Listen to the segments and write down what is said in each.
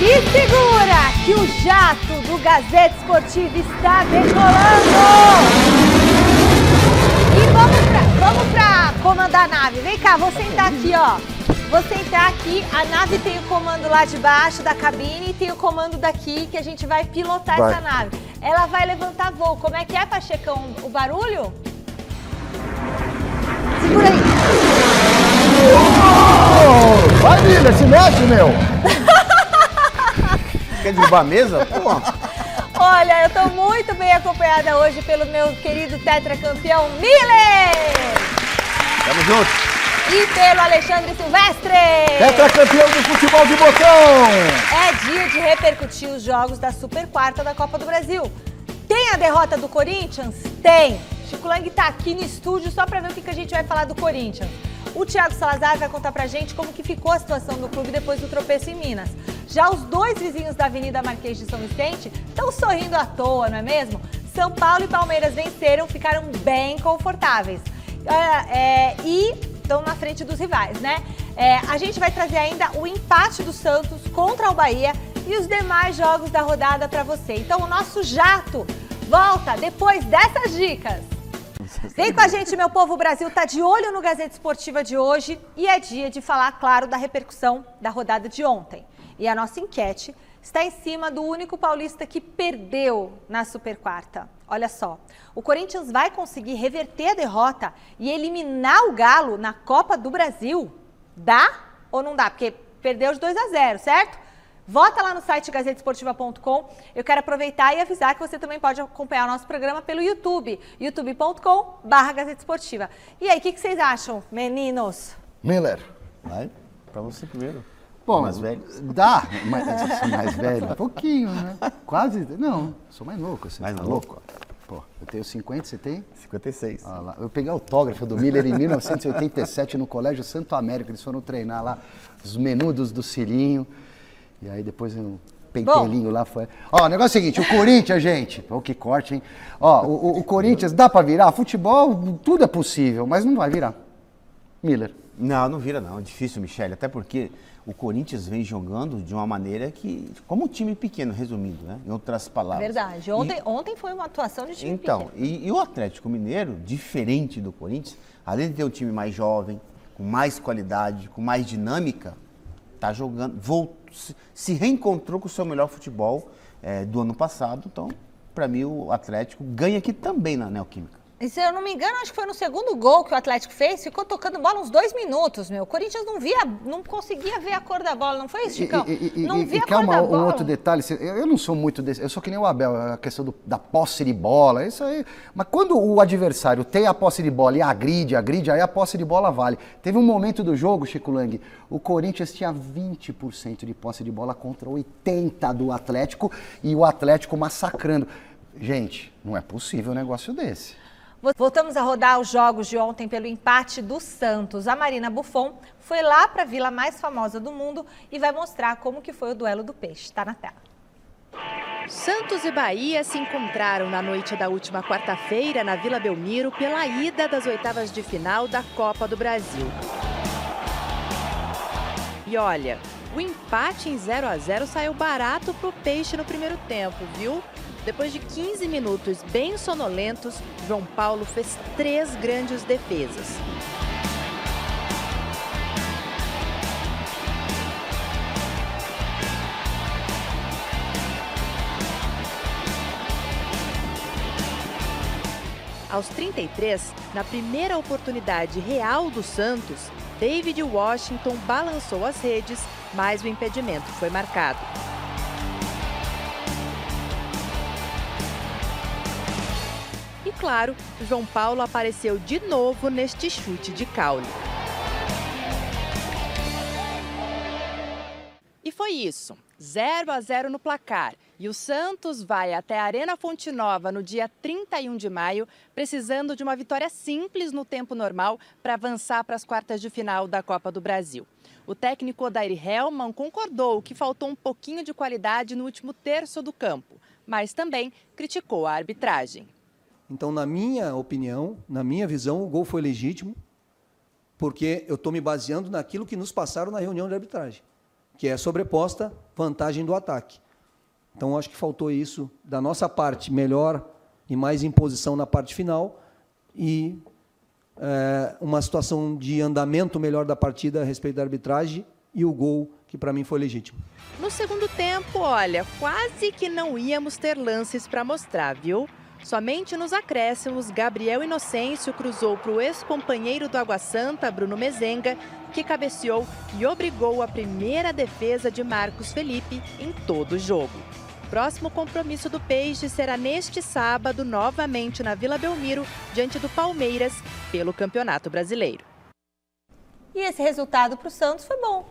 E segura que o jato do Gazeta Esportiva está decolando! E vamos pra comandar a nave. Vem cá, vou sentar aqui, ó. Vou sentar aqui, a nave tem o comando lá de baixo da cabine e tem o comando daqui que a gente vai pilotar essa nave. Ela vai levantar voo. Como é que é, Pachecão, o barulho? Segura aí. Oh, vai, Miller, se mexe, meu. Quer derrubar a mesa? Pô. Olha, eu tô muito bem acompanhada hoje pelo meu querido tetracampeão Miller! Tamo junto. E pelo Alexandre Silvestre! Tetracampeão do futebol de botão! É dia de repercutir os jogos da Super Quarta da Copa do Brasil. Tem a derrota do Corinthians? Tem! Chico Lang tá aqui no estúdio só pra ver o que a gente vai falar do Corinthians. O Thiago Salazar vai contar pra gente como que ficou a situação do clube depois do tropeço em Minas. Já os dois vizinhos da Avenida Marquês de São Vicente estão sorrindo à toa, não é mesmo? São Paulo e Palmeiras venceram, ficaram bem confortáveis. E estão na frente dos rivais, né? A gente vai trazer ainda o empate do Santos contra o Bahia e os demais jogos da rodada para você. Então o nosso jato volta depois dessas dicas. Vem com a gente, meu povo. O Brasil tá de olho no Gazeta Esportiva de hoje e é dia de falar, claro, da repercussão da rodada de ontem. E a nossa enquete está em cima do único paulista que perdeu na Super Quarta. Olha só, o Corinthians vai conseguir reverter a derrota e eliminar o Galo na Copa do Brasil? Dá ou não dá? Porque perdeu de 2-0, certo? Vota lá no site gazetesportiva.com. Eu quero aproveitar e avisar que você também pode acompanhar o nosso programa pelo YouTube, youtube.com/Gazeta Esportiva. E aí, o que vocês acham, meninos? Miller. Vai, pra você primeiro. Bom, mais velho. Dá, mas mais velho, um pouquinho, né? Quase, não, sou mais louco. Você Mais tá louco? Pô, eu tenho 50, você tem? 56. Ah, lá. Eu peguei autógrafo do Miller em 1987 no Colégio Santo América, eles foram treinar lá, os menudos do Cirinho, e aí depois um pentelinho lá foi... Ó, o negócio é o seguinte, o Corinthians, gente, pô, que corte, hein? Ó, o Corinthians dá pra virar? Futebol, tudo é possível, mas não vai virar. Miller. Não vira não, é difícil, Michele, até porque o Corinthians vem jogando de uma maneira que, como um time pequeno, resumindo, né? Em outras palavras. Verdade, ontem foi uma atuação de time Então, pequeno. e o Atlético Mineiro, diferente do Corinthians, além de ter um time mais jovem, com mais qualidade, com mais dinâmica, tá jogando, se reencontrou com o seu melhor futebol do ano passado, então, para mim, o Atlético ganha aqui também na Neoquímica. E se eu não me engano, acho que foi no segundo gol que o Atlético fez, ficou tocando bola uns 2 minutos, meu. O Corinthians não conseguia ver a cor da bola, não foi isso, Chicão? Não via a cor da bola. Um outro detalhe, eu não sou muito desse, eu sou que nem o Abel, a questão da posse de bola, isso aí. Mas quando o adversário tem a posse de bola e agride, aí a posse de bola vale. Teve um momento do jogo, Chico Lang, o Corinthians tinha 20% de posse de bola contra 80% do Atlético e o Atlético massacrando. Gente, não é possível um negócio desse. Voltamos a rodar os jogos de ontem pelo empate do Santos. A Marina Buffon foi lá para a vila mais famosa do mundo e vai mostrar como que foi o duelo do peixe. Está na tela. Santos e Bahia se encontraram na noite da última quarta-feira na Vila Belmiro pela ida das oitavas de final da Copa do Brasil. E olha, o empate em 0-0 saiu barato pro peixe no primeiro tempo, viu? Depois de 15 minutos bem sonolentos, João Paulo fez 3 grandes defesas. Aos 33, na primeira oportunidade real do Santos, David Washington balançou as redes, mas o impedimento foi marcado. E claro, João Paulo apareceu de novo neste chute de caule. E foi isso, 0-0 no placar. E o Santos vai até a Arena Fonte Nova no dia 31 de maio, precisando de uma vitória simples no tempo normal para avançar para as quartas de final da Copa do Brasil. O técnico Odair Hellmann concordou que faltou um pouquinho de qualidade no último terço do campo, mas também criticou a arbitragem. Então, na minha opinião, na minha visão, o gol foi legítimo, porque eu estou me baseando naquilo que nos passaram na reunião de arbitragem. que é sobreposta vantagem do ataque. Então, acho que faltou isso da nossa parte, melhor e mais imposição na parte final e uma situação de andamento melhor da partida a respeito da arbitragem e o gol, que para mim foi legítimo. No segundo tempo, olha, quase que não íamos ter lances para mostrar, viu? Somente nos acréscimos, Gabriel Inocêncio cruzou para o ex-companheiro do Água Santa, Bruno Mezenga, que cabeceou e obrigou a primeira defesa de Marcos Felipe em todo o jogo. O próximo compromisso do Peixe será neste sábado, novamente na Vila Belmiro, diante do Palmeiras, pelo Campeonato Brasileiro. E esse resultado para o Santos foi bom.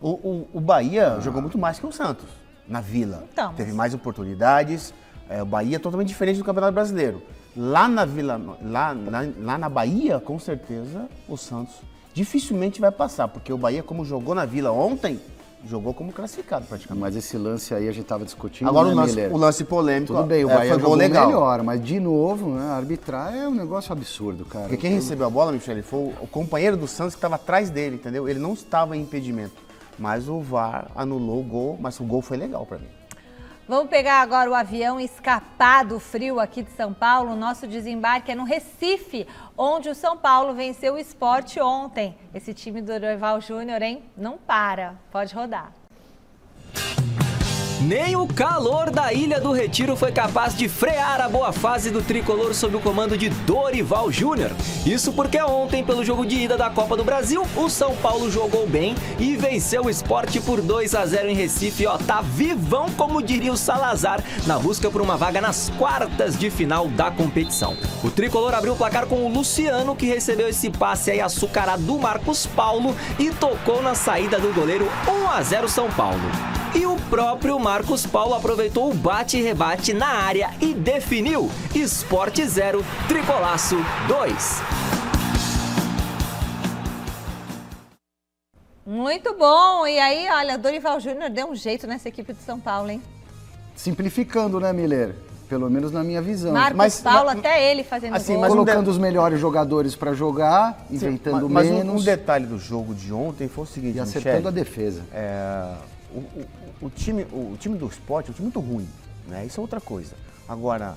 O Bahia jogou muito mais que o Santos na Vila. Então, Teve mais oportunidades. O Bahia é totalmente diferente do Campeonato Brasileiro. Lá na Vila, lá na Bahia, com certeza, o Santos dificilmente vai passar, porque o Bahia, como jogou na Vila ontem, jogou como classificado praticamente. Mas esse lance aí a gente estava discutindo, Agora né, o lance polêmico. Tudo bem, o Bahia foi jogou legal. melhor, mas de novo, né, arbitrar é um negócio absurdo, cara. Porque quem recebeu a bola, Michele, foi o companheiro do Santos que estava atrás dele, entendeu? Ele não estava em impedimento, mas o VAR anulou o gol, mas o gol foi legal para mim. Vamos pegar agora o avião e escapar do frio aqui de São Paulo. O nosso desembarque é no Recife, onde o São Paulo venceu o Sport ontem. Esse time do Dorival Júnior, hein? Não para. Pode rodar. Nem o calor da Ilha do Retiro foi capaz de frear a boa fase do tricolor sob o comando de Dorival Júnior. Isso porque ontem, pelo jogo de ida da Copa do Brasil, o São Paulo jogou bem e venceu o Sport por 2-0 em Recife. Ó, tá vivão, como diria o Salazar, na busca por uma vaga nas quartas de final da competição. O tricolor abriu o placar com o Luciano, que recebeu esse passe aí açucarado do Marcos Paulo e tocou na saída do goleiro. 1-0 São Paulo. E o próprio Marcos Paulo aproveitou o bate e rebate na área e definiu. Sport 0, Tricolaço 2. Muito bom. E aí, olha, Dorival Júnior deu um jeito nessa equipe de São Paulo, hein? Simplificando, né, Miller? Pelo menos na minha visão. Marcos Paulo, até ele fazendo assim, gol. mas colocando os melhores jogadores para jogar, inventando menos. Um detalhe do jogo de ontem foi o seguinte, e acertando Michele, a defesa. O time do Sport é um time muito ruim, né? Isso é outra coisa. Agora,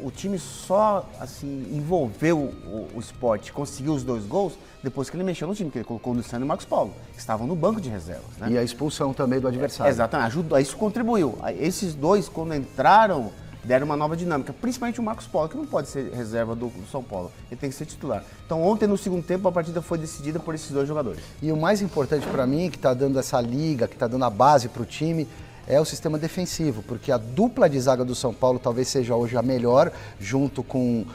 o time só assim, envolveu o Sport, conseguiu os 2 gols depois que ele mexeu no time, que ele colocou o Luciano e o Marcos Paulo, que estavam no banco de reservas. Né? E a expulsão também do adversário. Exatamente, ajudou, isso contribuiu. Esses 2, quando entraram, deram uma nova dinâmica, principalmente o Marcos Paulo, que não pode ser reserva do São Paulo, ele tem que ser titular. Então ontem, no segundo tempo, a partida foi decidida por esses 2 jogadores. E o mais importante para mim, que está dando essa liga, que está dando a base para o time, é o sistema defensivo, porque a dupla de zaga do São Paulo talvez seja hoje a melhor, junto com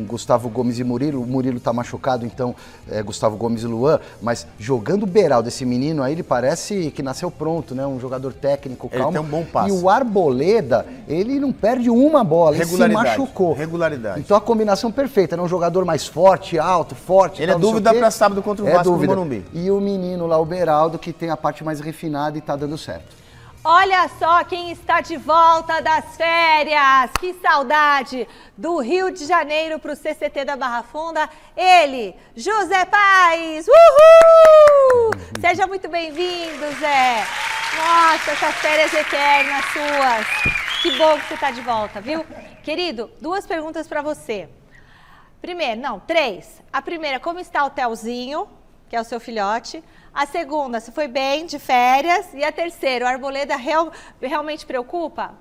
Gustavo Gomes e Murilo. O Murilo está machucado, então Gustavo Gomes e Luan, mas jogando o Beraldo, esse menino aí, ele parece que nasceu pronto, né? Um jogador técnico, calmo. Ele tem um bom passe. E o Arboleda, ele não perde uma bola, ele se machucou. Regularidade. Então a combinação perfeita, né? Um jogador mais forte, alto, forte. Ele é dúvida para sábado contra o Vasco do Morumbi. E o menino lá, o Beraldo, que tem a parte mais refinada e está dando certo. Olha só quem está de volta das férias. Que saudade do Rio de Janeiro para o CCT da Barra Funda. Ele, José Paes. Uhul! Seja muito bem-vindo, Zé. Nossa, essas férias eternas suas. Que bom que você está de volta, viu? Querido, 2 perguntas para você. Primeiro, não, 3. A primeira, como está o Telzinho, que é o seu filhote? A segunda, se foi bem de férias? E a terceira, o Arboleda realmente preocupa?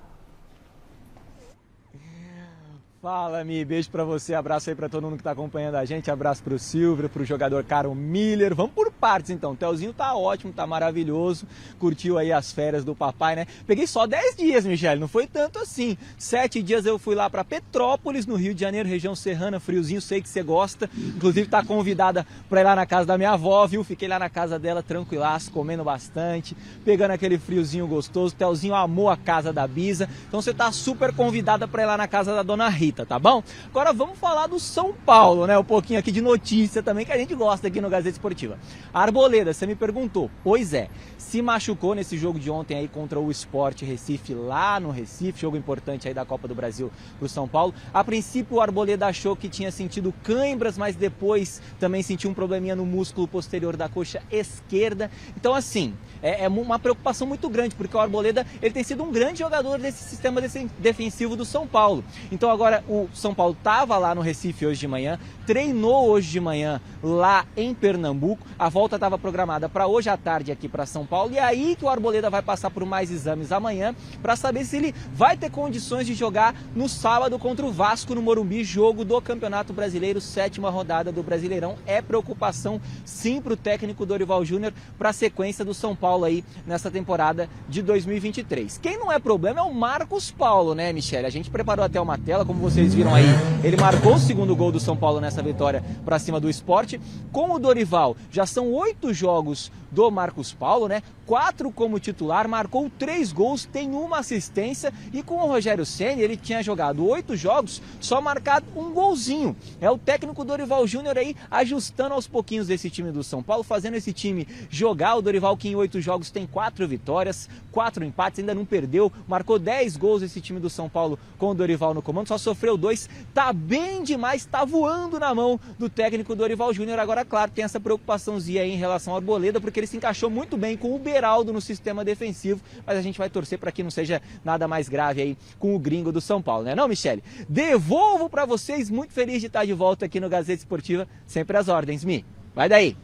Fala, Mi, beijo pra você, abraço aí pra todo mundo que tá acompanhando a gente, abraço pro Silvio, pro jogador Caro Miller. Vamos por partes então, o Telzinho tá ótimo, tá maravilhoso, curtiu aí as férias do papai, né? Peguei só 10 dias, Michele, não foi tanto assim. 7 dias eu fui lá pra Petrópolis, no Rio de Janeiro, região serrana, friozinho, sei que você gosta. Inclusive tá convidada pra ir lá na casa da minha avó, viu? Fiquei lá na casa dela tranquilaço, comendo bastante, pegando aquele friozinho gostoso. O Telzinho amou a casa da Bisa, então você tá super convidada pra ir lá na casa da Dona Rita. facilita, tá bom? Agora vamos falar do São Paulo, né? Um pouquinho aqui de notícia também que a gente gosta aqui no Gazeta Esportiva. A Arboleda, você me perguntou. Pois é, se machucou nesse jogo de ontem aí contra o Sport Recife, lá no Recife, jogo importante aí da Copa do Brasil pro São Paulo. A princípio o Arboleda achou que tinha sentido cãibras, mas depois também sentiu um probleminha no músculo posterior da coxa esquerda. Então assim, é uma preocupação muito grande, porque o Arboleda ele tem sido um grande jogador desse sistema defensivo do São Paulo. Então agora o São Paulo estava lá no Recife hoje de manhã, treinou hoje de manhã lá em Pernambuco, a volta estava programada para hoje à tarde aqui para São Paulo, e aí que o Arboleda vai passar por mais exames amanhã para saber se ele vai ter condições de jogar no sábado contra o Vasco no Morumbi, jogo do Campeonato Brasileiro, 7ª rodada do Brasileirão. É preocupação sim para o técnico Dorival Júnior para a sequência do São Paulo aí nessa temporada de 2023. Quem não é problema é o Marcos Paulo, né, Michele? A gente preparou até uma tela, como vocês viram aí, ele marcou o segundo gol do São Paulo nessa vitória para cima do Sport. Com o Dorival, já são 8 jogos do Marcos Paulo, né? 4 como titular, marcou 3 gols, tem uma assistência, e com o Rogério Ceni ele tinha jogado 8 jogos, só marcado um golzinho. É o técnico Dorival Júnior aí ajustando aos pouquinhos desse time do São Paulo, fazendo esse time jogar. O Dorival que em 8 jogos tem 4 vitórias, 4 empates, ainda não perdeu, marcou 10 gols esse time do São Paulo com o Dorival no comando, só sofreu 2, tá bem demais, tá voando na mão do técnico Dorival Júnior. Agora, claro, tem essa preocupaçãozinha aí em relação ao Arboleda, porque ele se encaixou muito bem com o Beraldo no sistema defensivo, mas a gente vai torcer para que não seja nada mais grave aí com o gringo do São Paulo, né não, Michele? Devolvo para vocês, muito feliz de estar de volta aqui no Gazeta Esportiva, sempre às ordens, Mi. Vai daí.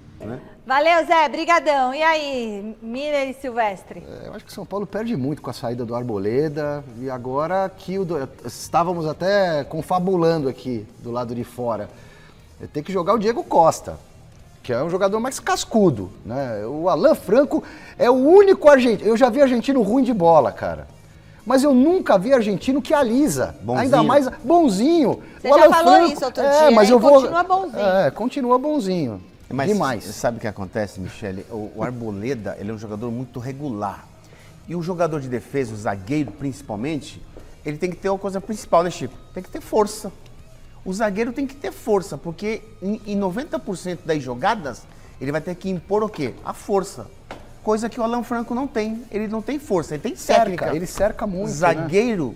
Valeu, Zé, brigadão. E aí, Miller e Silvestre? Eu acho que o São Paulo perde muito com a saída do Arboleda, e agora que estávamos até confabulando aqui do lado de fora. Tem que jogar o Diego Costa, que é um jogador mais cascudo, né? O Alan Franco é o único argentino. Eu já vi argentino ruim de bola, cara. Mas eu nunca vi argentino que alisa. Bonzinho. Ainda mais bonzinho. Você já falou isso outro dia, mas eu continua bonzinho. Continua bonzinho. Mas demais. Sabe o que acontece, Michele? O Arboleda, ele é um jogador muito regular. E o jogador de defesa, o zagueiro principalmente, ele tem que ter uma coisa principal, né, Chico? Tem que ter força. O zagueiro tem que ter força, porque em 90% das jogadas, ele vai ter que impor o quê? A força. Coisa que o Alan Franco não tem. Ele não tem força, ele tem técnica. Ele cerca muito, zagueiro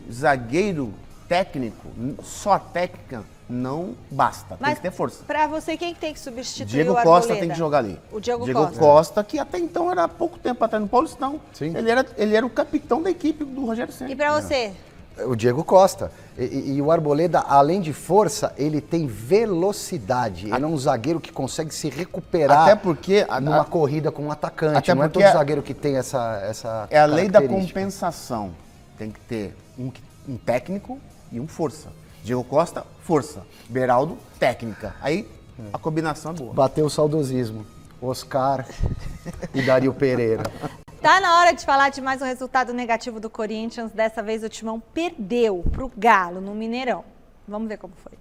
técnico, só a técnica não basta. Mas tem que ter força. Pra você, quem tem que substituir Diego o Arboleda? Costa tem que jogar ali. O Diego Costa. Costa, que até então era há pouco tempo atrás no Paulistão. Sim. Ele era o capitão da equipe do Rogério Ceni. E pra você? O Diego Costa. E o Arboleda, além de força, ele tem velocidade. Ele é um zagueiro que consegue se recuperar até porque numa corrida com um atacante. Até não é todo zagueiro que tem essa é a lei da compensação. Tem que ter um técnico e um força. Diego Costa, força. Beraldo, técnica. Aí a combinação é boa. Bateu o saudosismo. Oscar e Dario Pereira. Tá na hora de falar de mais um resultado negativo do Corinthians. Dessa vez o Timão perdeu pro Galo no Mineirão. Vamos ver como foi.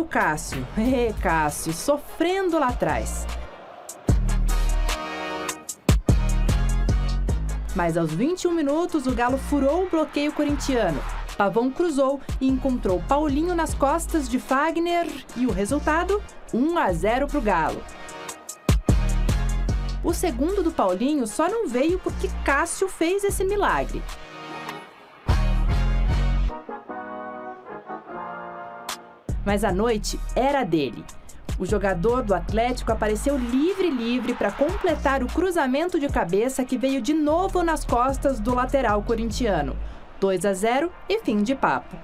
O Cássio, Cássio, sofrendo lá atrás. Mas aos 21 minutos, o Galo furou o bloqueio corintiano. Pavão cruzou e encontrou Paulinho nas costas de Fagner e o resultado, 1-0 para o Galo. O segundo do Paulinho só não veio porque Cássio fez esse milagre. Mas a noite era dele. O jogador do Atlético apareceu livre para completar o cruzamento de cabeça que veio de novo nas costas do lateral corintiano. 2-0 e fim de papo.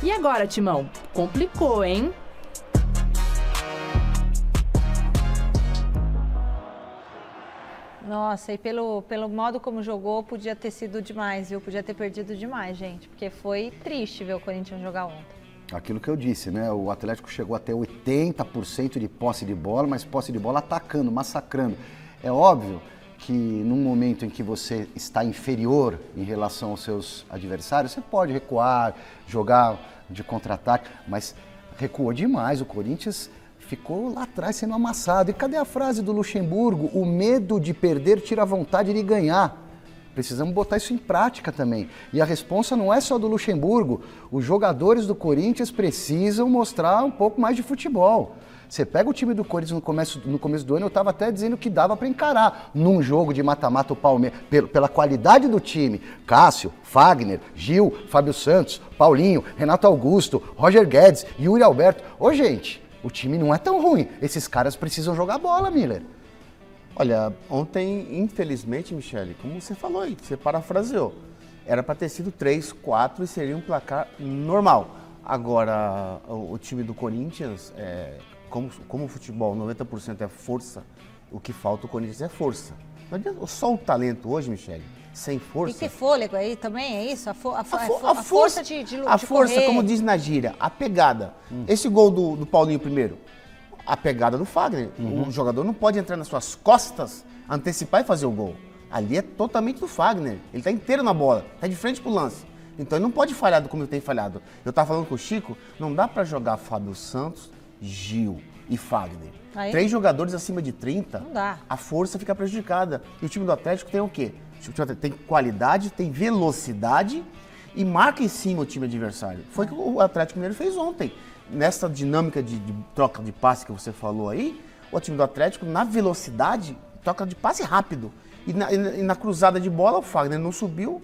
E agora, Timão? Complicou, hein? Nossa, e pelo modo como jogou, podia ter sido demais, viu? Podia ter perdido demais, gente. Porque foi triste ver o Corinthians jogar ontem. Aquilo que eu disse, né? O Atlético chegou até 80% de posse de bola, mas posse de bola atacando, massacrando. É óbvio que num momento em que você está inferior em relação aos seus adversários, você pode recuar, jogar de contra-ataque, mas recuou demais. O Corinthians ficou lá atrás sendo amassado. E cadê a frase do Luxemburgo? O medo de perder tira a vontade de ganhar. Precisamos botar isso em prática também. E a responsa não é só do Luxemburgo. Os jogadores do Corinthians precisam mostrar um pouco mais de futebol. Você pega o time do Corinthians no começo do ano, eu estava até dizendo que dava para encarar num jogo de mata-mata o Palmeiras, pela qualidade do time. Cássio, Fagner, Gil, Fábio Santos, Paulinho, Renato Augusto, Roger Guedes, Yuri Alberto. Ô, gente, o time não é tão ruim. Esses caras precisam jogar bola, Miller. Olha, ontem, infelizmente, Michele, como você falou aí, você parafraseou, era para ter sido 3-4 e seria um placar normal. Agora, o time do Corinthians, como o futebol 90% é força, o que falta o Corinthians é força. Não adianta, só o talento hoje, Michele, sem força... E que fôlego aí também, é isso? A força de a força, correr. como diz na gíria, a pegada. Esse gol do Paulinho primeiro, a pegada do Fagner. O jogador não pode entrar nas suas costas, antecipar e fazer o gol. Ali é totalmente do Fagner. Ele está inteiro na bola, está de frente pro lance. Então ele não pode falhar como ele tem falhado. Eu estava falando com o Chico, não dá para jogar Fábio Santos, Gil e Fagner. Aí? 3 jogadores acima de 30, Não dá. a força fica prejudicada. E o time do Atlético tem o quê? O time do Atlético tem qualidade, tem velocidade e marca em cima o time adversário. Foi o que o Atlético Mineiro fez ontem. Nessa dinâmica de troca de passe que você falou aí, o time do Atlético, na velocidade, troca de passe rápido. E na cruzada de bola, o Fagner não subiu,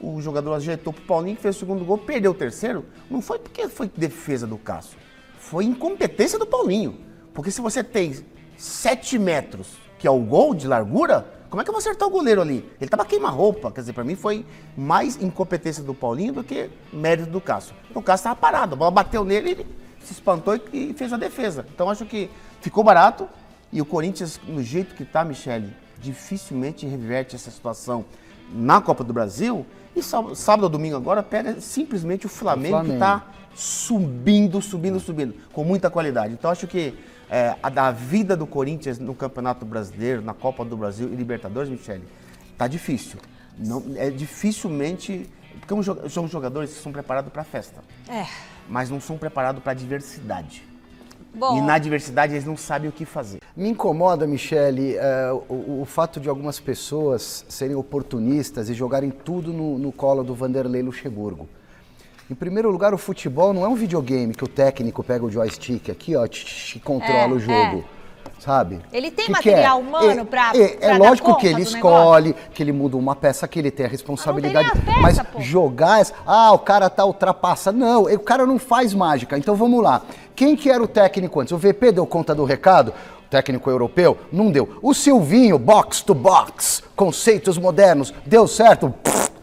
o jogador ajeitou pro Paulinho, que fez o segundo gol, perdeu o terceiro. Não foi porque foi defesa do Cássio, foi incompetência do Paulinho. Porque se você tem 7 metros, que é o gol de largura, como é que eu vou acertar o goleiro ali? Ele tava queima-roupa, quer dizer, pra mim foi mais incompetência do Paulinho do que mérito do Cássio. O Cássio tava parado, a bola bateu nele, ele se espantou e fez a defesa. Então acho que ficou barato e o Corinthians, no jeito que tá, Michele, dificilmente reverte essa situação na Copa do Brasil. E sábado ou domingo agora pega simplesmente o Flamengo. Que tá subindo, com muita qualidade. Então acho que a vida do Corinthians no Campeonato Brasileiro, na Copa do Brasil e Libertadores, Michele, tá difícil. Não, dificilmente... Porque são jogadores que são preparados para festa. Mas não são preparados para a diversidade. Bom, E na diversidade eles não sabem o que fazer. Me incomoda, Michele, o fato de algumas pessoas serem oportunistas e jogarem tudo no colo do Vanderlei Luxemburgo. Em primeiro lugar, o futebol não é um videogame que o técnico pega o joystick aqui, ó, e controla o jogo, sabe? Ele tem Que material é? humano pra É dar lógico conta que ele do escolhe, que ele muda uma peça, que ele tem a responsabilidade. Ah, não tem nem a mas peça, pô. jogar, o cara tá ultrapassado. Não, o cara não faz mágica. Então vamos lá. Quem que era o técnico antes? O VP deu conta do recado? O técnico europeu? Não deu. O Silvinho, box to box, conceitos modernos, deu certo?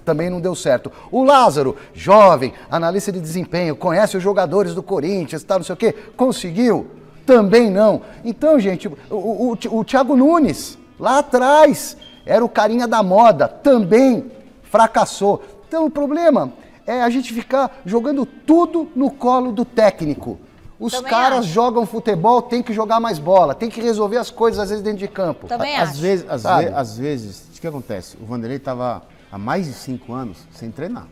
Também não deu certo. O Lázaro, jovem, analista de desempenho, conhece os jogadores do Corinthians, tal, não sei o quê, conseguiu? Também não. Então, gente, o Thiago Nunes, lá atrás, era o carinha da moda, também fracassou. Então, o problema é a gente ficar jogando tudo no colo do técnico. Os Também caras acho. jogam futebol, tem que jogar mais bola, tem que resolver as coisas, às vezes, dentro de campo. Também Às acho. vezes, Sabe? às vezes, o que acontece? O Vanderlei estava há mais de 5 anos sem treinar.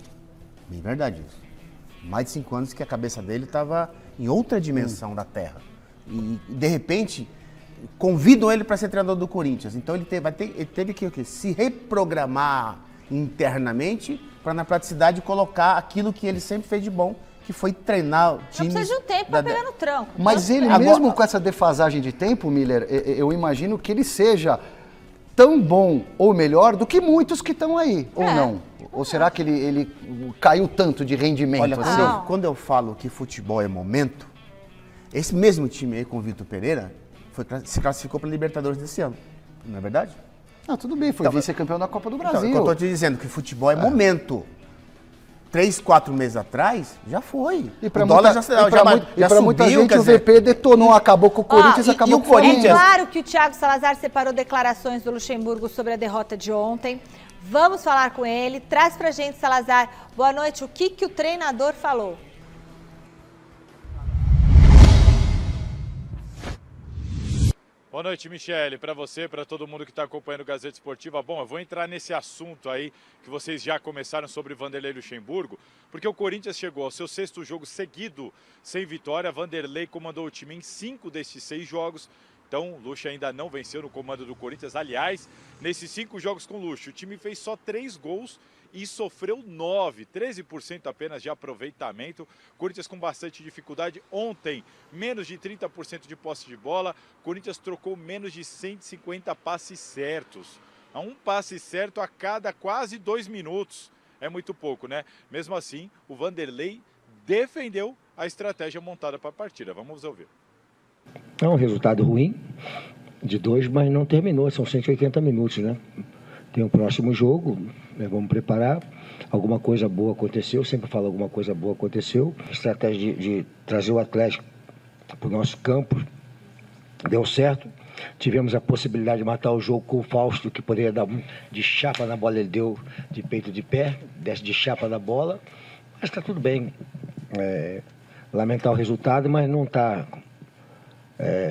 Bem verdade isso. Mais de 5 anos que a cabeça dele estava em outra dimensão da Terra. E, de repente, convidam ele para ser treinador do Corinthians. Então, ele teve que o quê? Se reprogramar internamente para, na praticidade, colocar aquilo que ele sempre fez de bom, que foi treinar times... Precisa de um tempo pra pegar no tranco. Mas ele, Agora- mesmo com essa defasagem de tempo, Miller, eu imagino que ele seja tão bom ou melhor do que muitos que estão aí, ou não? Ou será que ele caiu tanto de rendimento? Olha, assim? quando eu falo que futebol é momento, esse mesmo time aí com o Vitor Pereira se classificou para a Libertadores desse ano, não é verdade? Não, tudo bem, foi Então, vice-campeão da Copa do Então, Brasil. eu estou te dizendo que futebol é momento. 3, 4 meses atrás, já foi. E para subiu, muita gente quer o dizer, VP detonou, acabou com o Corinthians, acabou com o Corinthians. É claro que o Thiago Salazar separou declarações do Luxemburgo sobre a derrota de ontem. Vamos falar com ele. Traz pra gente, Salazar. Boa noite. O que o treinador falou? Boa noite, Michele, para você, para todo mundo que está acompanhando o Gazeta Esportiva. Bom, eu vou entrar nesse assunto aí que vocês já começaram sobre Vanderlei Luxemburgo, porque o Corinthians chegou ao seu 6º jogo seguido sem vitória. Vanderlei comandou o time em 5 desses 6 jogos, então Luxa ainda não venceu no comando do Corinthians. Aliás, nesses 5 jogos com Luxa, o time fez só 3 gols e sofreu 9, 13% apenas de aproveitamento. Corinthians com bastante dificuldade. Ontem, menos de 30% de posse de bola. Corinthians trocou menos de 150 passes certos. Um passe certo a cada quase 2 minutos. É muito pouco, né? Mesmo assim, o Vanderlei defendeu a estratégia montada para a partida. Vamos ouvir. É um resultado ruim de 2, mas não terminou. São 180 minutos, né? Tem um próximo jogo, né, vamos preparar. Alguma coisa boa aconteceu, sempre falo alguma coisa boa aconteceu. A estratégia de trazer o Atlético para o nosso campo deu certo. Tivemos a possibilidade de matar o jogo com o Fausto, que poderia dar de chapa na bola, ele deu de peito de pé, desce de chapa na bola. Mas está tudo bem. Lamentar o resultado, mas não está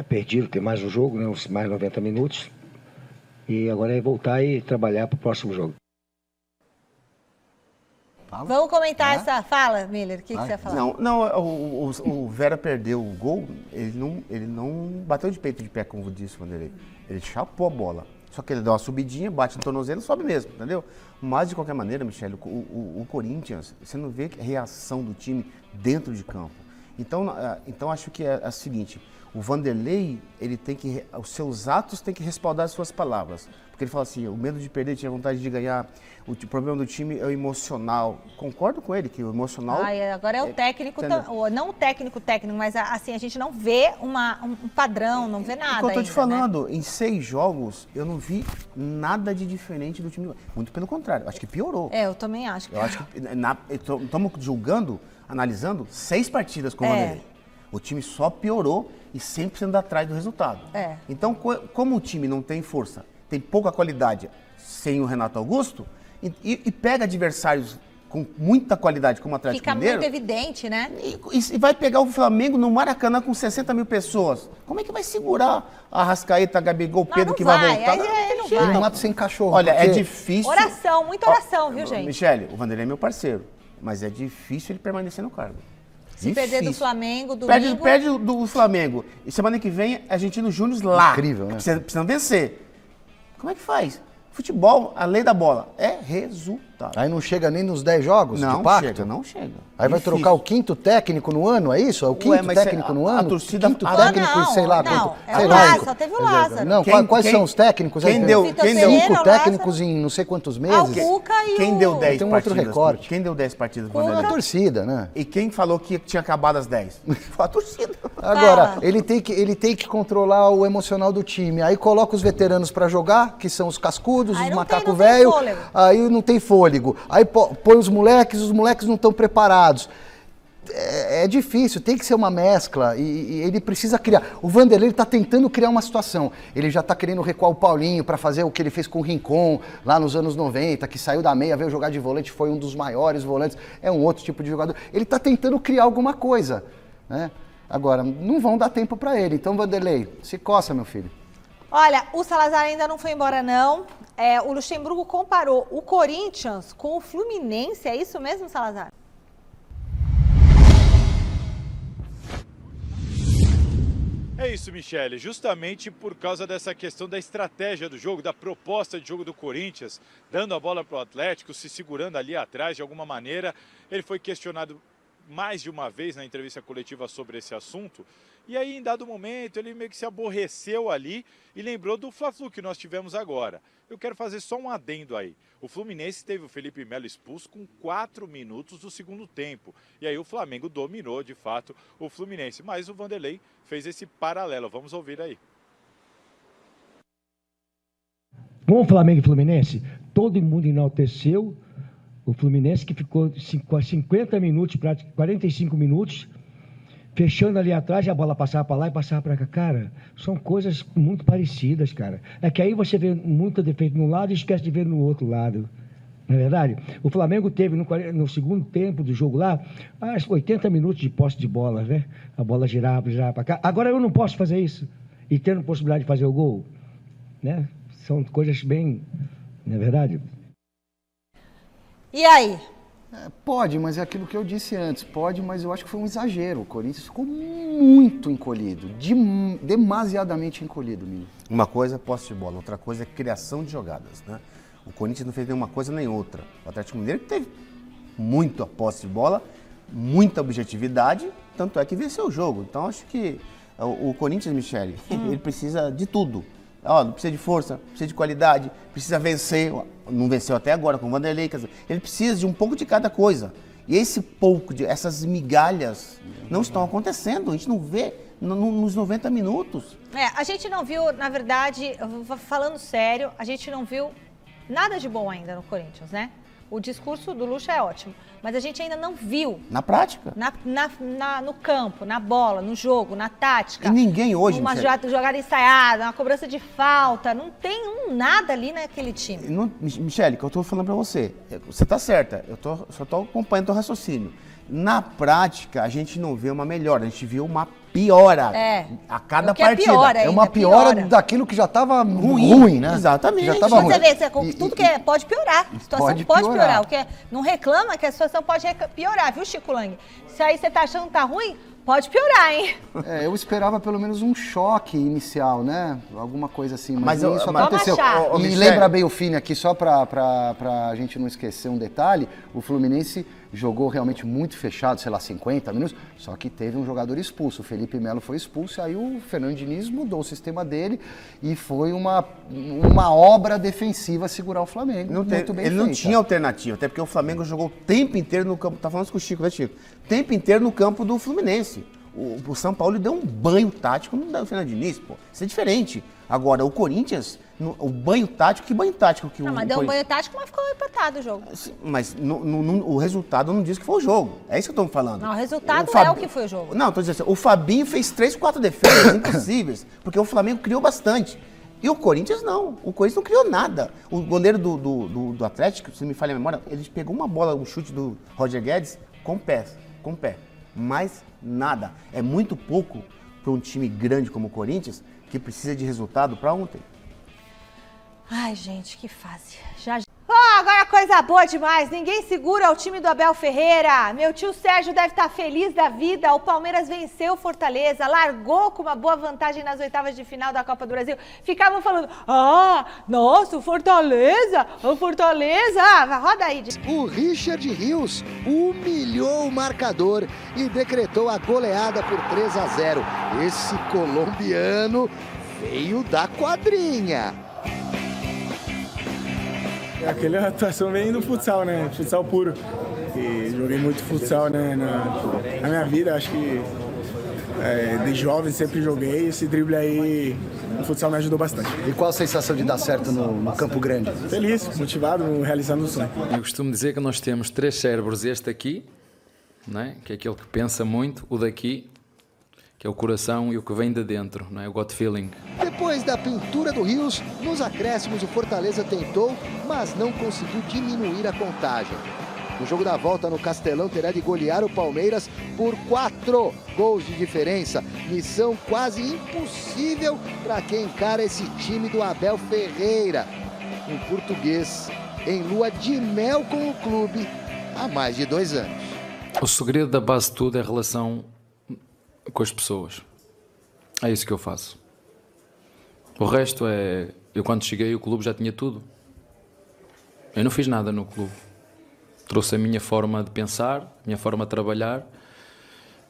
perdido, tem mais um jogo, né, mais 90 minutos. E agora é voltar e trabalhar para o próximo jogo. Vamos comentar essa fala, Miller. O que você ia falar? O Vera perdeu o gol, ele não bateu de peito de pé, como disse o Vanderlei. Ele chapou a bola. Só que ele deu uma subidinha, bate no tornozelo e sobe mesmo, entendeu? Mas, de qualquer maneira, Michele, o Corinthians, você não vê reação do time dentro de campo. Então acho que é o seguinte, o Vanderlei, os seus atos têm que respaldar as suas palavras. Porque ele fala assim, o medo de perder, tinha vontade de ganhar, o problema do time é o emocional. Concordo com ele, que o emocional... Agora é o técnico, não o técnico, mas assim, a gente não vê um padrão, não vê nada. É o que eu tô te falando, né? Em 6 jogos, eu não vi nada de diferente do time. Muito pelo contrário, acho que piorou. Eu também acho. Eu acho que estamos julgando, analisando 6 partidas com o Vanderlei. O time só piorou e sempre sendo atrás do resultado. Então, como o time não tem força, tem pouca qualidade sem o Renato Augusto, e pega adversários com muita qualidade como o Atlético Mineiro... Fica muito evidente, né? E vai pegar o Flamengo no Maracanã com 60 mil pessoas. Como é que vai segurar a Arrascaeta, Gabigol, Pedro que vai voltar? Não vai. Não mata sem cachorro. Olha, é difícil... Oração, muita oração, viu, gente? Michele, o Vanderlei é meu parceiro, mas é difícil ele permanecer no cargo. Se perder do Flamengo, domingo... Perde do Flamengo. E semana que vem, Argentinos Júnior lá. Incrível, né? Precisam vencer. Como é que faz? Futebol, a lei da bola, é resultado. Aí não chega nem nos 10 jogos de pacto? Não chega. Aí vai trocar o 5º técnico no ano, é isso? É o 5º técnico no ano? A torcida... 5º técnico, sei lá. Não, sei lá. Só teve o Lázaro. Não, quais são os técnicos? Quem deu 5 técnicos em não sei quantos meses? O Cuca e quem deu 10 tem um partidas? outro recorte. Quem deu 10 partidas? Foi a torcida, né? E quem falou que tinha acabado as 10? Foi a torcida. Agora, ele tem que controlar o emocional do time. Aí coloca os veteranos pra jogar, que são os cascudos, os macacos velhos. Aí não tem fôlego. Aí põe os moleques não estão preparados. É difícil, tem que ser uma mescla e ele precisa criar. O Vanderlei está tentando criar uma situação. Ele já está querendo recuar o Paulinho para fazer o que ele fez com o Rincon lá nos anos 90, que saiu da meia, veio jogar de volante, foi um dos maiores volantes. É um outro tipo de jogador. Ele está tentando criar alguma coisa, né? Agora, não vão dar tempo para ele. Então, Vanderlei, se coça, meu filho. Olha, o Salazar ainda não foi embora, não. O Luxemburgo comparou o Corinthians com o Fluminense. É isso mesmo, Salazar? É isso, Michele, justamente por causa dessa questão da estratégia do jogo, da proposta de jogo do Corinthians, dando a bola para o Atlético, se segurando ali atrás de alguma maneira. Ele foi questionado mais de uma vez na entrevista coletiva sobre esse assunto, e aí em dado momento ele meio que se aborreceu ali e lembrou do Fla-Flu que nós tivemos agora. Eu quero fazer só um adendo aí. O Fluminense teve o Felipe Melo expulso com 4 minutos do segundo tempo. E aí o Flamengo dominou, de fato, o Fluminense. Mas o Vanderlei fez esse paralelo. Vamos ouvir aí. Com o Flamengo e Fluminense, todo mundo enalteceu O Fluminense que ficou 50 minutos, 45 minutos, fechando ali atrás, a bola passava para lá e passava para cá. Cara, são coisas muito parecidas, cara. É que aí você vê muito defeito num lado e esquece de ver no outro lado. Não é verdade? O Flamengo teve no segundo tempo do jogo lá, 80 minutos de posse de bola, né? A bola girava para cá. Agora eu não posso fazer isso. E tendo possibilidade de fazer o gol, né? São coisas bem... Não é verdade? E aí? Pode, mas é aquilo que eu disse antes. Pode, mas eu acho que foi um exagero. O Corinthians ficou muito encolhido. Demasiadamente encolhido, Mili. Uma coisa é posse de bola, outra coisa é criação de jogadas, né? O Corinthians não fez nenhuma coisa nem outra. O Atlético Mineiro teve muita posse de bola, muita objetividade, tanto é que venceu o jogo. Então acho que o Corinthians, Michele, ele precisa de tudo. Não precisa de força, precisa de qualidade, precisa vencer. Não venceu até agora com o Vanderlei. Quer dizer, ele precisa de um pouco de cada coisa. E essas migalhas não estão acontecendo. A gente não vê nos 90 minutos. A gente não viu, na verdade, falando sério, a gente não viu nada de bom ainda no Corinthians, né? O discurso do Lucha é ótimo, mas a gente ainda não viu. Na prática. No campo, na bola, no jogo, na tática. E ninguém hoje, uma jogada ensaiada, uma cobrança de falta, não tem nada ali naquele time. Michele, que eu tô falando pra você, você tá certa, só tô acompanhando o teu raciocínio. Na prática, a gente não vê uma melhora, a gente vê uma piora a cada partida. É uma piora daquilo que já estava ruim, né? Exatamente. Já tava ruim. Você vê, tudo que pode piorar. A situação pode piorar. O que não reclama que a situação pode piorar, viu, Chico Lang? Se aí você tá achando que tá ruim, pode piorar, hein? Eu esperava pelo menos um choque inicial, né? Alguma coisa assim, mas isso vamos aconteceu. E lembra bem o Fini aqui, só pra gente não esquecer um detalhe, o Fluminense jogou realmente muito fechado, sei lá, 50 minutos, só que teve um jogador expulso, o Felipe Melo foi expulso, e aí o Fernando Diniz mudou o sistema dele e foi uma obra defensiva segurar o Flamengo. Muito bem Ele não tinha alternativa, até porque o Flamengo jogou o tempo inteiro no campo, tá falando isso com o Chico, né, Chico? O tempo inteiro no campo do Fluminense. O São Paulo deu um banho tático no Fernando Diniz, pô. Isso é diferente. Agora, o Corinthians, o banho tático, que banho tático que mas deu um banho tático, mas ficou empatado o jogo. Mas o resultado não diz que foi o jogo. É isso que eu tô falando. Não, o resultado é o que foi o jogo. Não, tô dizendo assim, o Fabinho fez 3, 4 defesas impossíveis, porque o Flamengo criou bastante. E o Corinthians não. O Corinthians não criou nada. O goleiro do Atlético, se me falha a memória, ele pegou uma bola, um chute do Roger Guedes com o pé. Mais nada. É muito pouco para um time grande como o Corinthians, que precisa de resultado para ontem. Ai, gente, que fase. Agora coisa boa demais. Ninguém segura o time do Abel Ferreira. Meu tio Sérgio deve estar feliz da vida. O Palmeiras venceu o Fortaleza, largou com uma boa vantagem nas oitavas de final da Copa do Brasil. Ficavam falando, nossa, o Fortaleza. Roda aí. O Richard Rios humilhou o marcador e decretou a goleada por 3-0. Esse colombiano veio da quadrinha. Aquela atuação vem do futsal, né? Futsal puro. E joguei muito futsal, né? Na minha vida, acho que de jovem sempre joguei. Esse drible aí no futsal me ajudou bastante. E qual a sensação de dar certo no Campo Grande? Feliz, motivado, realizando o sonho. Eu costumo dizer que nós temos 3 cérebros. Este aqui, né? Que é aquele que pensa muito, o daqui, que é o coração, e o que vem de dentro, não é? O gut feeling. Depois da pintura do Rios, nos acréscimos o Fortaleza tentou, mas não conseguiu diminuir a contagem. No jogo da volta no Castelão terá de golear o Palmeiras por 4 gols de diferença. Missão quase impossível para quem encara esse time do Abel Ferreira. Um português em lua de mel com o clube há mais de 2 anos. O segredo da base de tudo é a relação com as pessoas. É isso que eu faço. O resto é... Eu quando cheguei o clube já tinha tudo. Eu não fiz nada no clube. Trouxe a minha forma de pensar, a minha forma de trabalhar,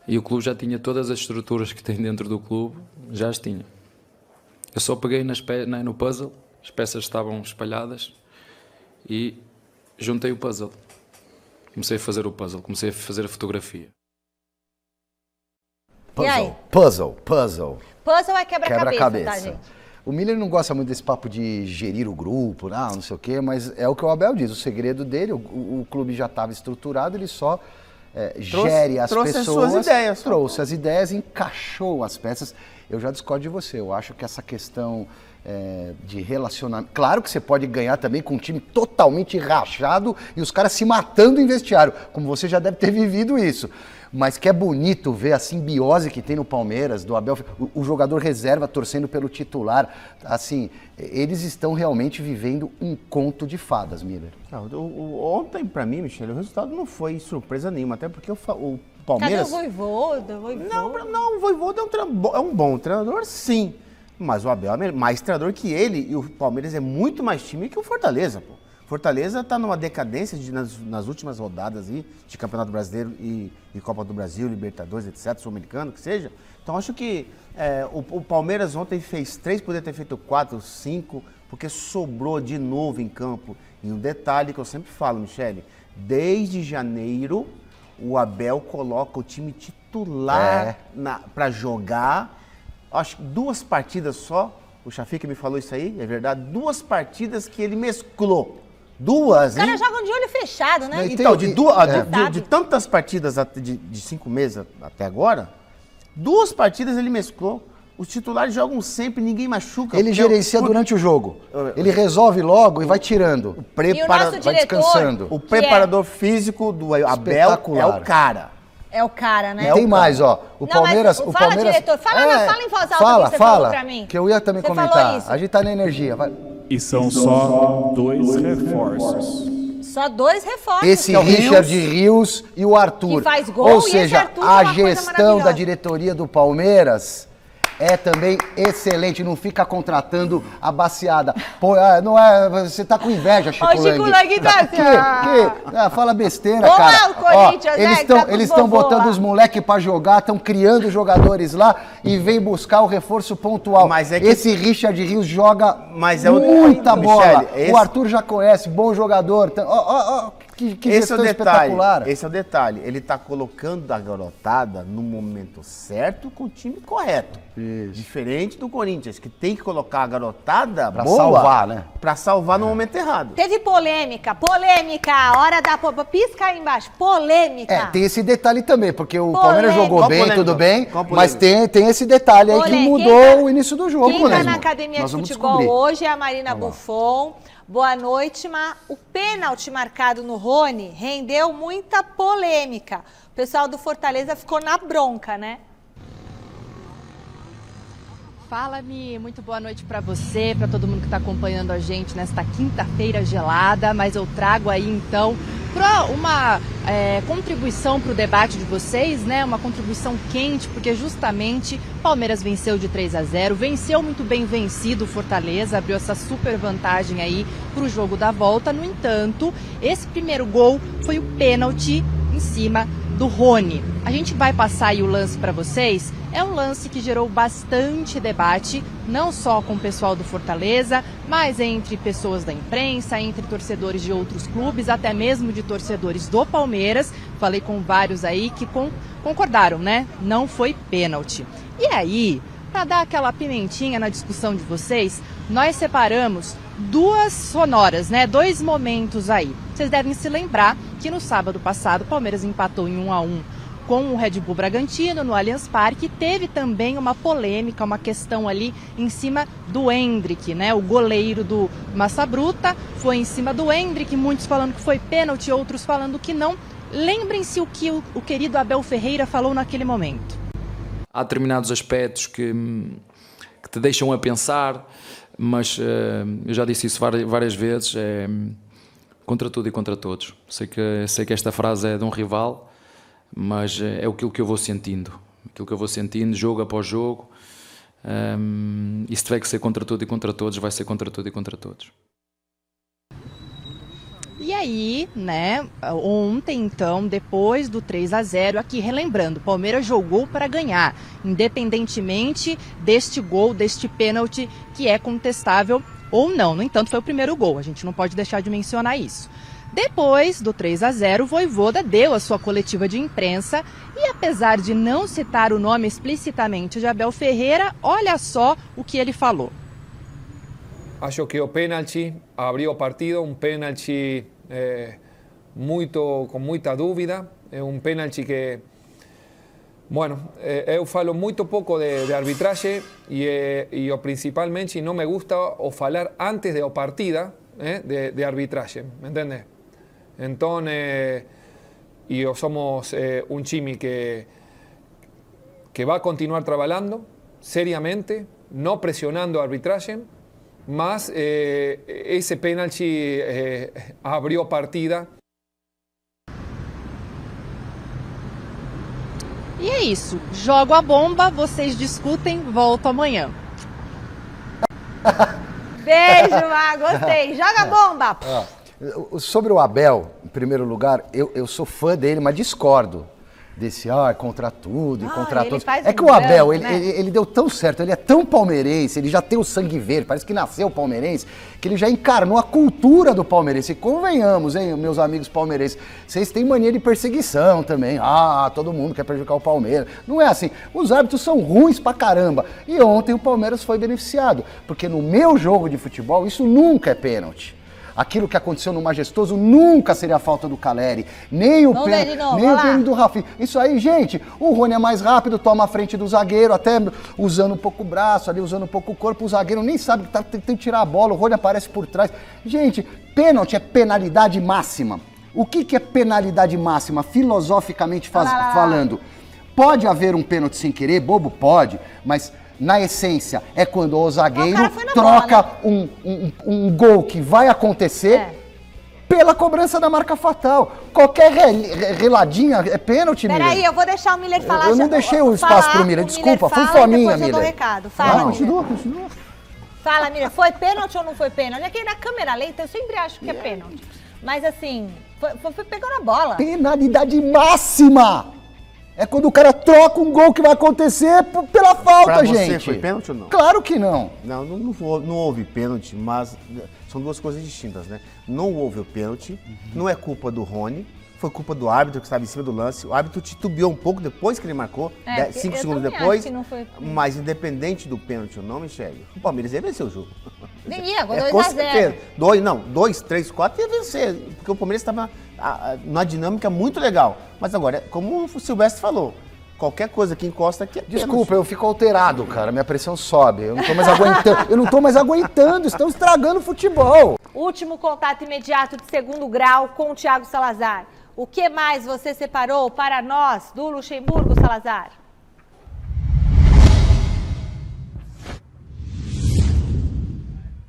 e o clube já tinha todas as estruturas que tem dentro do clube, já as tinha. Eu só peguei no puzzle, as peças estavam espalhadas e juntei o puzzle. Comecei a fazer o puzzle, comecei a fazer a fotografia. Puzzle. Puzzle é quebra-cabeça, tá, gente? O Miller não gosta muito desse papo de gerir o grupo, não sei o quê, mas é o que o Abel diz, o segredo dele, o clube já estava estruturado, ele só gere as pessoas. As suas ideias. Trouxe as ideias, encaixou as peças. Eu já discordo de você, eu acho que essa questão de relacionamento... Claro que você pode ganhar também com um time totalmente rachado e os caras se matando em vestiário, como você já deve ter vivido isso. Mas que é bonito ver a simbiose que tem no Palmeiras, do Abel, o jogador reserva torcendo pelo titular. Assim, eles estão realmente vivendo um conto de fadas, Miller. Ontem, pra mim, Michele, o resultado não foi surpresa nenhuma, até porque o Palmeiras... Cadê o Vojvoda? Não, o Vojvoda é um bom treinador, sim. Mas o Abel é mais treinador que ele e o Palmeiras é muito mais time que o Fortaleza, pô. Fortaleza está numa decadência nas últimas rodadas aí, de Campeonato Brasileiro e Copa do Brasil, Libertadores, etc., Sul-Americano, que seja. Então acho que o Palmeiras ontem fez 3, poderia ter feito 4, 5, porque sobrou de novo em campo. E um detalhe que eu sempre falo, Michele, desde janeiro o Abel coloca o time titular para jogar. Acho que 2 partidas só, o Shafiq me falou isso aí, é verdade, 2 partidas que ele mesclou. 2, hein? Os caras jogam de olho fechado, né? Então, de tantas partidas de 5 meses até agora, 2 partidas ele mesclou. Os titulares jogam sempre, ninguém machuca. Ele gerencia durante o jogo. Ele resolve logo e vai tirando. Vai descansando. O preparador físico do Abel é o cara. É o cara, né? E tem mais, ó. O Palmeiras... Fala, diretor. Fala em voz alta que você falou pra mim. Que eu ia também comentar. A gente tá na energia. Vai. E são só 2 reforços. Só 2 reforços. Esse Richard Rios e o Arthur. Que faz gol. Ou seja, a gestão da diretoria do Palmeiras é também excelente, não fica contratando a baciada. Pô, não é, você tá com inveja, Chico Lang. Ô, Chico Lang tá fala besteira, cara. O Corinthians, eles estão botando os moleques pra jogar, estão criando jogadores lá e vem buscar o reforço pontual. Mas esse Richard Rios joga muita bola. O Arthur já conhece, bom jogador. Que esse é o detalhe, espetacular. Esse é o detalhe. Ele tá colocando a garotada no momento certo com o time correto. Isso. Diferente do Corinthians, que tem que colocar a garotada pra salvar, né? Pra salvar no momento errado. Teve polêmica. Hora da... Pisca aí embaixo. Polêmica. Tem esse detalhe também, porque o Palmeiras jogou bem, tudo bem, mas tem esse detalhe aí que mudou o início do jogo. Quem tá na academia de futebol hoje é a Marina Buffon. Boa noite, o pênalti marcado no Rony rendeu muita polêmica. O pessoal do Fortaleza ficou na bronca, né? Fala, Mi, muito boa noite para você, para todo mundo que está acompanhando a gente nesta quinta-feira gelada, mas eu trago aí então uma contribuição para o debate de vocês, né? Uma contribuição quente, porque justamente Palmeiras venceu de 3-0, venceu muito bem vencido o Fortaleza, abriu essa super vantagem aí para o jogo da volta. No entanto, esse primeiro gol foi o pênalti em cima do Rony. A gente vai passar aí o lance para vocês. É um lance que gerou bastante debate, não só com o pessoal do Fortaleza, mas entre pessoas da imprensa, entre torcedores de outros clubes, até mesmo de torcedores do Palmeiras. Falei com vários aí que concordaram, né? Não foi pênalti. E aí, para dar aquela pimentinha na discussão de vocês, nós separamos 2 sonoras, né? 2 momentos aí. Vocês devem se lembrar que no sábado passado o Palmeiras empatou em 1-1 com o Red Bull Bragantino no Allianz Parque. Teve também uma polêmica, uma questão ali em cima do Endrick, né? O goleiro do Massa Bruta foi em cima do Endrick, muitos falando que foi pênalti, outros falando que não. Lembrem-se o que o querido Abel Ferreira falou naquele momento. Há determinados aspectos que te deixam a pensar, mas eu já disse isso várias vezes, contra tudo e contra todos. Sei que esta frase é de um rival, mas é aquilo que eu vou sentindo. Aquilo que eu vou sentindo, jogo após jogo. E se tiver que ser contra tudo e contra todos, vai ser contra tudo e contra todos. E aí, né, ontem então, depois do 3-0, aqui relembrando, o Palmeiras jogou para ganhar, independentemente deste gol, deste pênalti que é contestável ou não. No entanto, foi o primeiro gol, a gente não pode deixar de mencionar isso. Depois do 3-0, o Vojvoda deu a sua coletiva de imprensa e, apesar de não citar o nome explicitamente de Abel Ferreira, olha só o que ele falou. acho que o pênalti abriu o partido, um pênalti com muita dúvida, é um pênalti que, bueno, eu falo muito pouco de arbitragem e eu principalmente não me gusta o falar antes de partida de arbitragem, me entende? Então, somos um time que vai continuar trabalhando seriamente, não pressionando a arbitragem, mas esse pênalti abriu a partida. E é isso. Jogo a bomba, vocês discutem, volto amanhã. Beijo, Má, gostei. Joga a bomba! Sobre o Abel, em primeiro lugar, eu sou fã dele, mas discordo desse contra tudo e contra todos. É que o Abel, ele deu tão certo, ele é tão palmeirense, ele já tem o sangue verde, parece que nasceu palmeirense, que ele já encarnou a cultura do palmeirense. E convenhamos, hein, meus amigos palmeirenses, vocês têm mania de perseguição também. Todo mundo quer prejudicar o Palmeiras. Não é assim. Os árbitros são ruins pra caramba. E ontem o Palmeiras foi beneficiado, porque no meu jogo de futebol isso nunca é pênalti. Aquilo que aconteceu no Majestoso nunca seria a falta do Caleri, nem o pênalti do Rafinha. Isso aí, gente, o Rony é mais rápido, toma a frente do zagueiro, até usando um pouco o braço ali, usando um pouco o corpo, o zagueiro nem sabe que tá tentando tirar a bola, o Rony aparece por trás. Gente, pênalti é penalidade máxima. O que é penalidade máxima, filosoficamente falando? Pode haver um pênalti sem querer, bobo? Pode, mas... Na essência, é quando o zagueiro troca bola, né? um gol que vai acontecer pela cobrança da marca fatal. Qualquer reladinha é pênalti, Miller. Peraí, eu vou deixar o Miller falar. Eu não deixei o espaço pro Miller, desculpa, fui fominha, Miller. Eu dou recado. Fala, continua. Fala, Miller, foi pênalti ou não foi pênalti? Aqui na câmera lenta eu sempre acho que é pênalti. Mas assim, foi pegando a bola. Penalidade máxima! É quando o cara troca um gol que vai acontecer pela falta, pra gente. Você foi pênalti ou não? Claro que não. Não houve pênalti, mas são duas coisas distintas, né? Não houve o pênalti, não é culpa do Rony, foi culpa do árbitro que estava em cima do lance. O árbitro titubeou um pouco depois que ele marcou, 5 segundos depois. Mas independente do pênalti ou não, Michele, o Palmeiras ia vencer o jogo. Ia, 2-0. 2, 3, 4 ia vencer, porque o Palmeiras estava numa dinâmica muito legal. Mas agora, como o Silvestre falou, qualquer coisa que encosta aqui é pênalti. Desculpa, eu fico alterado, cara. Minha pressão sobe. Eu não tô mais aguentando. Estão estragando o futebol. Último contato imediato de segundo grau com o Thiago Salazar. O que mais você separou para nós do Luxemburgo, Salazar?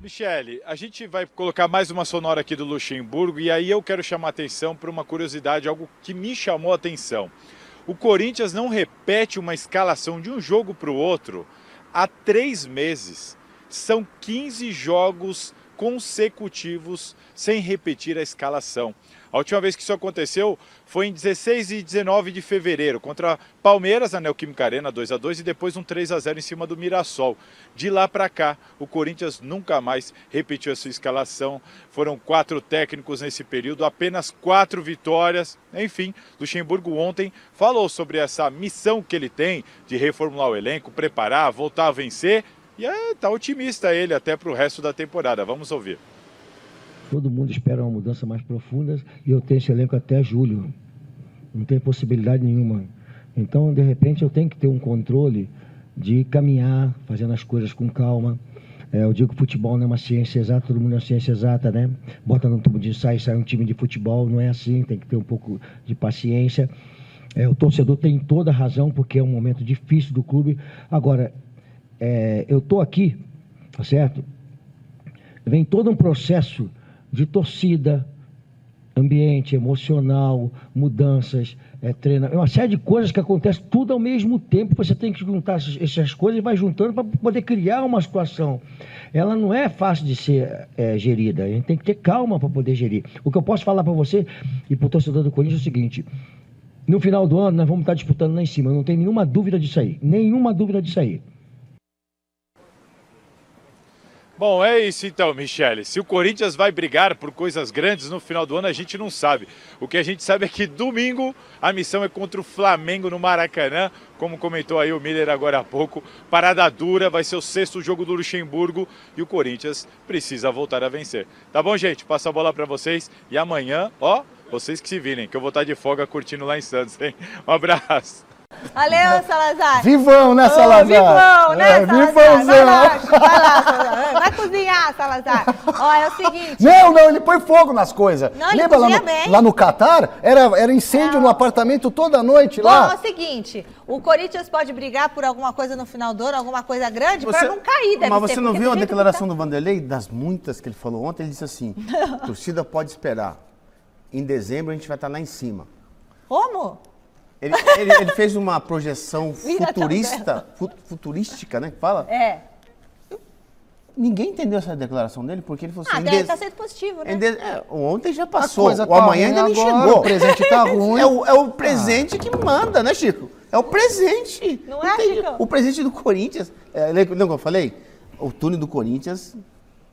Michele, a gente vai colocar mais uma sonora aqui do Luxemburgo e aí eu quero chamar a atenção para uma curiosidade, algo que me chamou a atenção. O Corinthians não repete uma escalação de um jogo para o outro há 3 meses. São 15 jogos consecutivos sem repetir a escalação. A última vez que isso aconteceu foi em 16 e 19 de fevereiro, contra Palmeiras, na Neoquímica Arena, 2-2, e depois um 3-0 em cima do Mirassol. De lá para cá, o Corinthians nunca mais repetiu a sua escalação. Foram 4 técnicos nesse período, apenas 4 vitórias. Enfim, Luxemburgo ontem falou sobre essa missão que ele tem de reformular o elenco, preparar, voltar a vencer. E tá otimista ele até para o resto da temporada. Vamos ouvir. Todo mundo espera uma mudança mais profunda e eu tenho esse elenco até julho. Não tem possibilidade nenhuma. Então, de repente, eu tenho que ter um controle de caminhar, fazendo as coisas com calma. Eu digo que futebol não é uma ciência exata, todo mundo é uma ciência exata, né? Bota no tubo de ensaio e sai um time de futebol, não é assim, tem que ter um pouco de paciência. O torcedor tem toda a razão, porque é um momento difícil do clube. Agora, eu estou aqui, tá certo? Vem todo um processo de torcida, ambiente emocional, mudanças, treino, uma série de coisas que acontecem tudo ao mesmo tempo. Você tem que juntar essas coisas e vai juntando para poder criar uma situação. Ela não é fácil de ser gerida, a gente tem que ter calma para poder gerir. O que eu posso falar para você e para o torcedor do Corinthians é o seguinte: no final do ano nós vamos estar disputando lá em cima, não tem nenhuma dúvida disso aí, nenhuma dúvida disso aí. Bom, é isso então, Michele. Se o Corinthians vai brigar por coisas grandes no final do ano, a gente não sabe. O que a gente sabe é que domingo a missão é contra o Flamengo no Maracanã. Como comentou aí o Miller agora há pouco, parada dura, vai ser o 6º jogo do Luxemburgo e o Corinthians precisa voltar a vencer. Tá bom, gente? Passa a bola para vocês e amanhã, ó, vocês que se virem, que eu vou estar de folga curtindo lá em Santos, hein? Um abraço. Valeu, Salazar. Vivão, né, Salazar? Vivão, né, Salazar? Vivãozão. Vai lá, Salazar. Vai cozinhar, Salazar. Ó, é o seguinte. Não, ele põe fogo nas coisas. Não, ele Lembra cozinha bem. lá no Catar? Era incêndio no apartamento toda noite Bom, lá. é o seguinte, o Corinthians pode brigar por alguma coisa no final do ano, alguma coisa grande, para não cair, deve Mas ser, você não porque viu do a jeito declaração que do Vanderlei, das muitas que ele falou ontem? Ele disse assim, a torcida pode esperar. Em dezembro a gente vai estar lá em cima. Como? Ele fez uma projeção futurística, né? Que fala? É. Ninguém entendeu essa declaração dele, porque ele falou assim... Deve estar sendo positivo, né? Ontem já passou, coisa o tá amanhã ruim ainda nem agora, chegou. o presente tá ruim. É o presente que manda, né, Chico? É o presente. Não é, Chico? O presente do Corinthians... Lembra que eu falei? O túnel do Corinthians...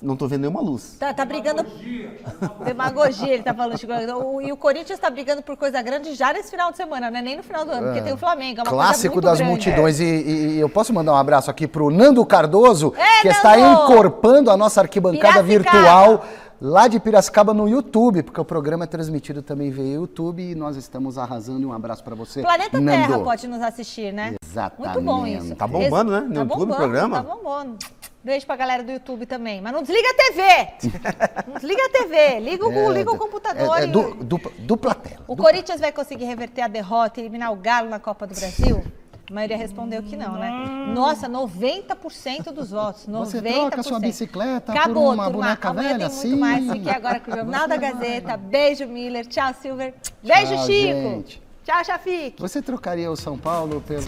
Não tô vendo nenhuma luz. Tá brigando... Demagogia, ele tá falando, Chico. E o Corinthians tá brigando por coisa grande já nesse final de semana, né? Nem no final do ano, porque tem o Flamengo. É uma Clássico coisa muito das grande. multidões. E eu posso mandar um abraço aqui pro Nando Cardoso, que Nando! está encorpando a nossa arquibancada virtual lá de Piracicaba no YouTube, porque o programa é transmitido também via YouTube e nós estamos arrasando. Um abraço para você, Planeta Nando. Terra pode nos assistir, né? Exatamente. Muito bom isso. Tá bombando, né? No Tá YouTube bombando, o programa. Tá bombando. Beijo pra galera do YouTube também. Mas não desliga a TV! Não desliga a TV. Liga o computador. Dupla tela. O Corinthians vai conseguir reverter a derrota e eliminar o Galo na Copa do Brasil? A maioria respondeu que não, né? Nossa, 90% dos votos. 90%. Você troca sua bicicleta Acabou, por uma turma. boneca Amanhã velha, tem muito mais. Fique agora com o Jornal da Gazeta. Beijo, Miller. Tchau, Silver. Beijo, Tchau, Chico. gente. Tchau, Chafique. Você trocaria o São Paulo pelo...